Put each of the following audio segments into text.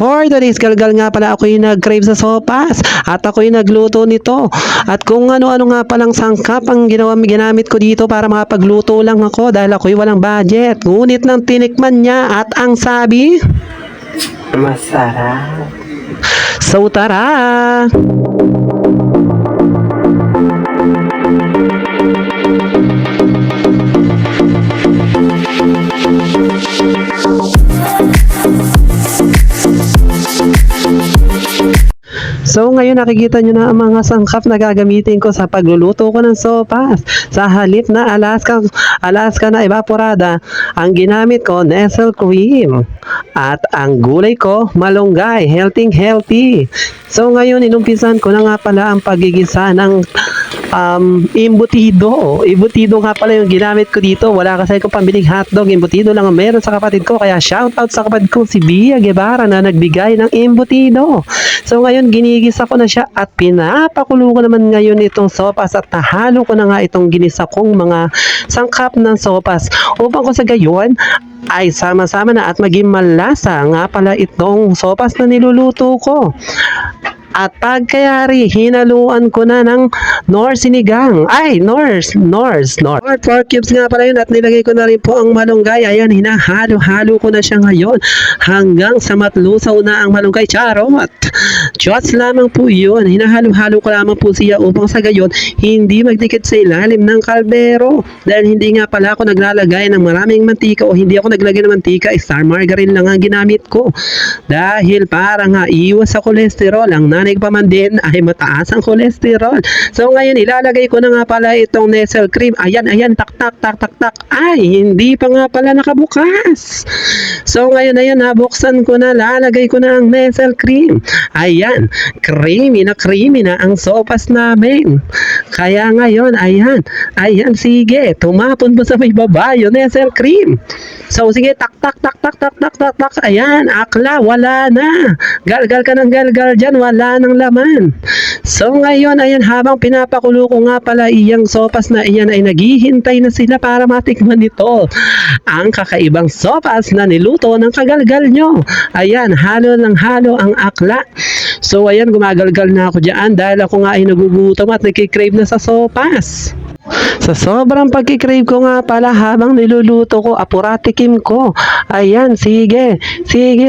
for today's galgal nga pala ako'y nag-crave sa sopas at ako'y nagluto nito. At kung ano-ano nga palang sangkap ang ginamit ko dito para makapagluto lang ako dahil ako'y walang budget. Ngunit nang tinikman niya at ang sabi, masarap. so tara! So ngayon nakikita nyo na ang mga sangkap na gagamitin ko sa pagluluto ko ng sopas. Sa halip na Alaska na evaporada, ang ginamit ko Nestle cream. At ang gulay ko malunggay, healthy. So ngayon inumpisan ko na nga pala ang pagigisa ng embutido. Embutido nga pala yung ginamit ko dito. Wala kasi akong pambiling hotdog. Embutido lang ang meron sa kapatid ko. Kaya shout out sa kapatid ko si Bia Guevara na nagbigay ng embutido. So ngayon ginigisa ko na siya at pinapakulo ko naman ngayon itong sopas at nahalo ko na nga itong ginisa kong mga sangkap ng sopas upang ko sa gayon ay sama-sama na at maging malasa nga pala itong sopas na niluluto ko. At pagkayari, hinaluan ko na ng Knorr sinigang. Knorr 4 cubes nga pala yun at nilagay ko na rin po ang malunggay. Ayan, hinahalo-halo ko na siya ngayon hanggang sa matlusaw na ang malunggay. Charot! Just lamang po yun. Hinahalo-halo ko lamang po siya upang sa gayon hindi magdikit sa ilalim ng kaldero. Dahil hindi nga pala ako naglalagay ng maraming mantika o hindi ako naglagay ng mantika. Star margarine lang ang ginamit ko. Dahil para nga iwas sa kolesterol, ang nanay pa man din ay mataas ang kolesterol. So ngayon ilalagay ko na nga pala itong Nestle cream. Ayan, tak. Ay, hindi pa nga pala nakabukas. So ngayon ayan, nabuksan ko na, lalagay ko na ang Nestle cream. Ayan, creamy na ang sopas namin. Kaya ngayon, ayan, sige, tumapon mo sa may baba yung Nestle cream. So sige, tak. Ayan, akla, wala na. Galgal ka ng galgal dyan, wala ng laman. So ngayon, ayan, habang pinapakulo ko nga pala iyang sopas na iyan ay naghihintay na sila para matikman nito. Ang kakaibang sopas na niluto ng kagalgal nyo. Ayan, halo ang akla. So ayan, gumagalgal na ako dyan dahil ako nga ay nagugutom at nakikrave na sa sopas. Sa sobrang pagkikrave ko nga pala habang niluluto ko, apuratikim ko. Ayan, sige,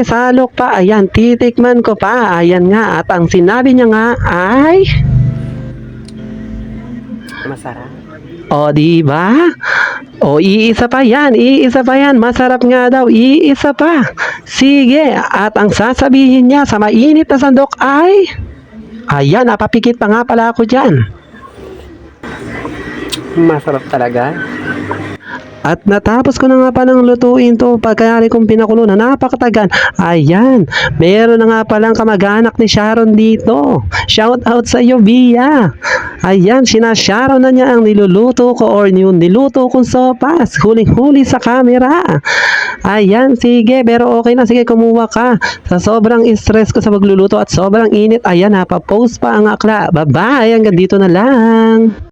salok pa. Ayan, titikman ko pa. Ayan nga, at ang sinabi niya nga ay Masarap. o diba? O iisa pa yan, masarap nga daw, iisa pa. Sige, at ang sasabihin niya sa mainit na sandok ay ayan, napapikit pa nga pala ako dyan. Masarap talaga. At natapos ko na nga palang lutuin to pagkayari kong pinakulo na napakatagal. Ayan, meron na nga palang kamag-anak ni Sharon dito. Shout out sa iyo, Bia. Ayan, sinasharon na niya ang niluluto ko or yung niluto kong sopas. Huling-huli sa camera. Ayan, sige, pero okay na. Sige, kumuha ka. Sa sobrang stress ko sa pagluluto at sobrang init, ayan, napapost pa ang akla. Bye-bye, hanggang dito na lang.